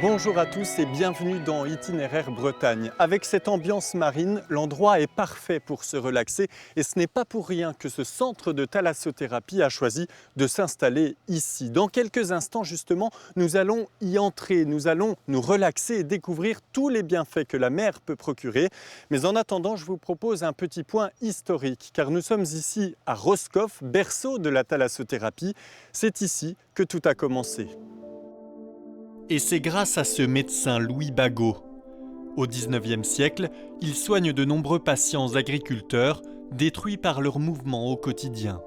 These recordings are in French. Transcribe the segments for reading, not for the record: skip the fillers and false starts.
Bonjour à tous et bienvenue dans Itinéraire Bretagne. Avec cette ambiance marine, l'endroit est parfait pour se relaxer et ce n'est pas pour rien que ce centre de thalassothérapie a choisi de s'installer ici. Dans quelques instants justement, nous allons y entrer, nous allons nous relaxer et découvrir tous les bienfaits que la mer peut procurer. Mais en attendant, je vous propose un petit point historique car nous sommes ici à Roscoff, berceau de la thalassothérapie. C'est ici que tout a commencé. Et c'est grâce à ce médecin Louis Bagot. Au XIXe siècle, il soigne de nombreux patients agriculteurs détruits par leurs mouvements au quotidien.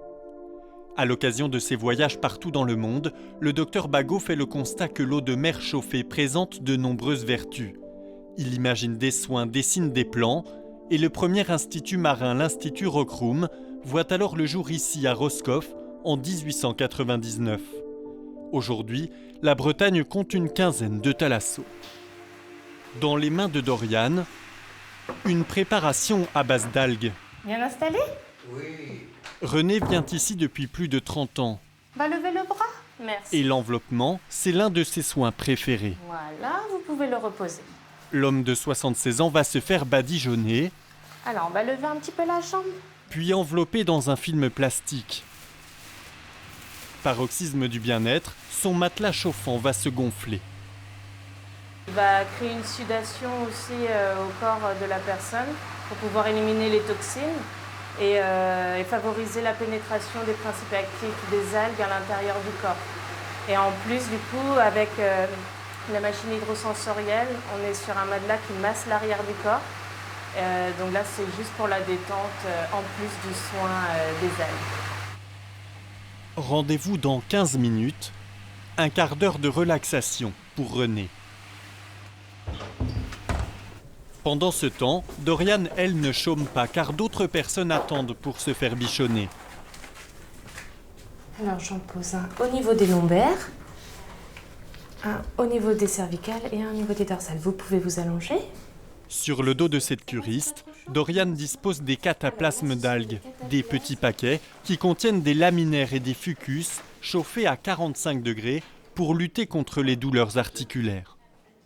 À l'occasion de ses voyages partout dans le monde, le docteur Bagot fait le constat que l'eau de mer chauffée présente de nombreuses vertus. Il imagine des soins, dessine des plans, et le premier institut marin, l'Institut Rockroom, voit alors le jour ici à Roscoff en 1899. Aujourd'hui, la Bretagne compte une quinzaine de thalassos. Dans les mains de Doriane, une préparation à base d'algues. Bien installé ? Oui. René vient ici depuis plus de 30 ans. Va lever le bras. Merci. Et l'enveloppement, c'est l'un de ses soins préférés. Voilà, vous pouvez le reposer. L'homme de 76 ans va se faire badigeonner, Alors, on va lever un petit peu la jambe. puis envelopper dans un film plastique. Paroxysme du bien-être, son matelas chauffant va se gonfler. Il va créer une sudation aussi au corps de la personne pour pouvoir éliminer les toxines et favoriser la pénétration des principes actifs des algues à l'intérieur du corps. Et en plus, du coup, avec la machine hydrosensorielle, on est sur un matelas qui masse l'arrière du corps. Donc là, c'est juste pour la détente en plus du soin des algues. Rendez-vous dans 15 minutes, un quart d'heure de relaxation pour René. Pendant ce temps, Doriane, elle, ne chôme pas car d'autres personnes attendent pour se faire bichonner. Alors j'en pose un au niveau des lombaires, un au niveau des cervicales et un au niveau des dorsales. Vous pouvez vous allonger. Sur le dos de cette curiste, Doriane dispose des cataplasmes d'algues, des petits paquets qui contiennent des laminaires et des fucus chauffés à 45 degrés pour lutter contre les douleurs articulaires.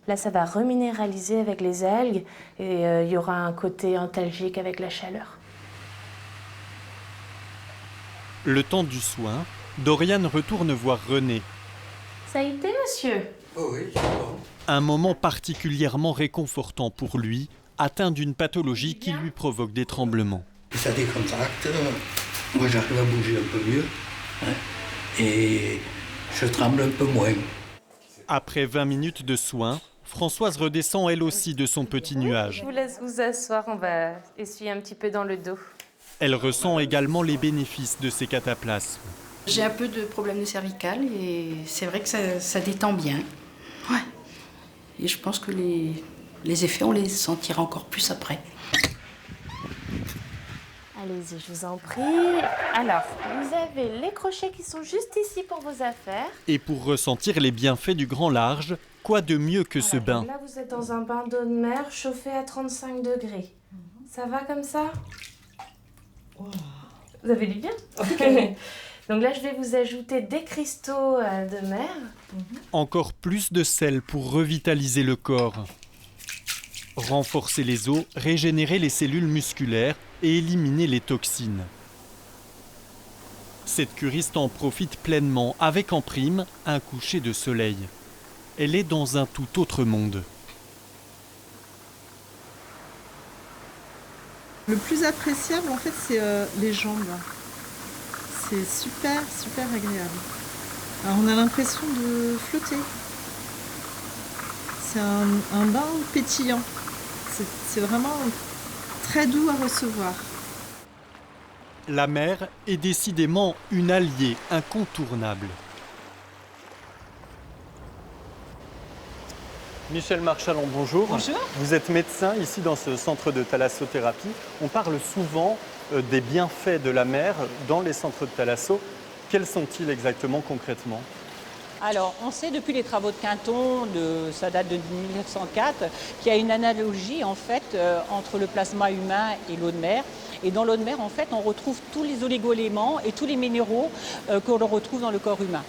Là, ça va reminéraliser avec les algues et il y aura un côté antalgique avec la chaleur. Le temps du soin, Doriane retourne voir René. Ça a été, monsieur ? Oh oui, c'est bon. Un moment particulièrement réconfortant pour lui, atteint d'une pathologie qui lui provoque des tremblements. Ça décontracte. Moi, j'arrive à bouger un peu mieux. Hein, et je tremble un peu moins. Après 20 minutes de soins, Françoise redescend elle aussi de son petit nuage. Je vous laisse vous asseoir, on va essuyer un petit peu dans le dos. Elle ressent également les bénéfices de ces cataplasmes. J'ai un peu de problème de cervicale et c'est vrai que ça détend bien. Ouais. Et je pense que les effets, on les sentira encore plus après. Allez-y, je vous en prie. Alors, vous avez les crochets qui sont juste ici pour vos affaires. Et pour ressentir les bienfaits du grand large, quoi de mieux que ce Voilà, bain? là, vous êtes dans un bain d'eau de mer chauffé à 35 degrés. Ça va comme ça? Vous avez lu bien? Donc là, je vais vous ajouter des cristaux de mer. Encore plus de sel pour revitaliser le corps. Renforcer les os, régénérer les cellules musculaires et éliminer les toxines. Cette curiste en profite pleinement avec en prime un coucher de soleil. Elle est dans un tout autre monde. Le plus appréciable, en fait, c'est les jambes. C'est super, super agréable. Alors, on a l'impression de flotter. C'est un bain pétillant. C'est vraiment très doux à recevoir. La mer est décidément une alliée incontournable. Michel Marchalon, bonjour. Bonjour. Vous êtes médecin ici dans ce centre de thalassothérapie. On parle souvent des bienfaits de la mer dans les centres de thalasso. Quels sont-ils exactement concrètement ? Alors, on sait depuis les travaux de Quinton, ça date de 1904, qu'il y a une analogie en fait entre le plasma humain et l'eau de mer. Et dans l'eau de mer, en fait, on retrouve tous les oligo-éléments et tous les minéraux que l'on retrouve dans le corps humain.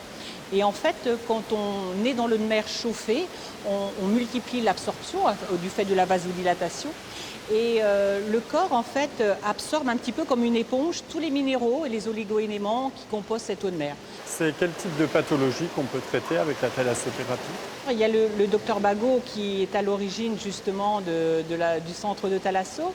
Et en fait, quand on est dans l'eau de mer chauffée, on multiplie l'absorption du fait de la vasodilatation. Et le corps, en fait, absorbe un petit peu comme une éponge tous les minéraux et les oligo-éléments qui composent cette eau de mer. C'est quel type de pathologie qu'on peut traiter avec la thalassothérapie? Il y a le docteur Bagot qui est à l'origine justement du centre de Thalasso,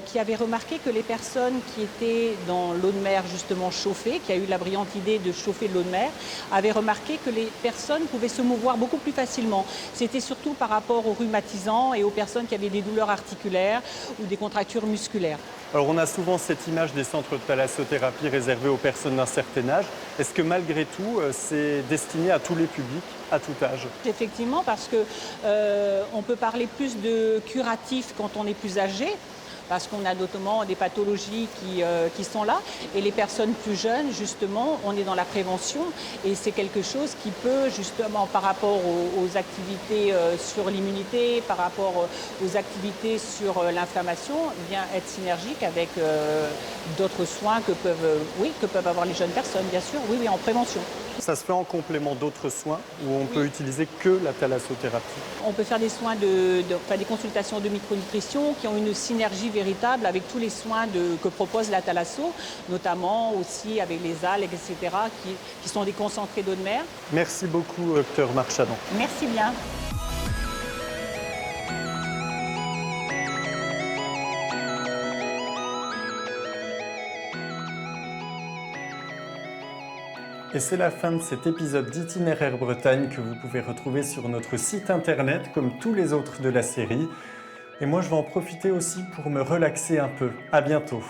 qui avait remarqué que les personnes qui étaient dans l'eau de mer justement chauffée, qui a eu la brillante idée de chauffer de l'eau de mer, avaient remarqué que les personnes pouvaient se mouvoir beaucoup plus facilement. C'était surtout par rapport aux rhumatisants et aux personnes qui avaient des douleurs articulaires ou des contractures musculaires. Alors on a souvent cette image des centres de thalassothérapie réservés aux personnes d'un certain âge. Est-ce que malgré tout, c'est destiné à tous les publics, à tout âge? Effectivement, parce que on peut parler plus de curatif quand on est plus âgé, parce qu'on a notamment des pathologies qui sont là. Et les personnes plus jeunes, justement, on est dans la prévention. Et c'est quelque chose qui peut, justement, par rapport aux activités sur l'immunité, par rapport aux activités sur l'inflammation, bien être synergique avec d'autres soins que peuvent avoir les jeunes personnes, bien sûr. Oui, en prévention. Ça se fait en complément d'autres soins où on peut utiliser que la thalassothérapie? On peut faire des soins des consultations de micronutrition qui ont une synergie véritable avec tous les soins que propose la thalasso, notamment aussi avec les algues, etc., qui sont des concentrés d'eau de mer. Merci beaucoup, docteur Marchadon. Merci bien. Et c'est la fin de cet épisode d'Itinéraire Bretagne que vous pouvez retrouver sur notre site internet comme tous les autres de la série. Et moi je vais en profiter aussi pour me relaxer un peu. À bientôt.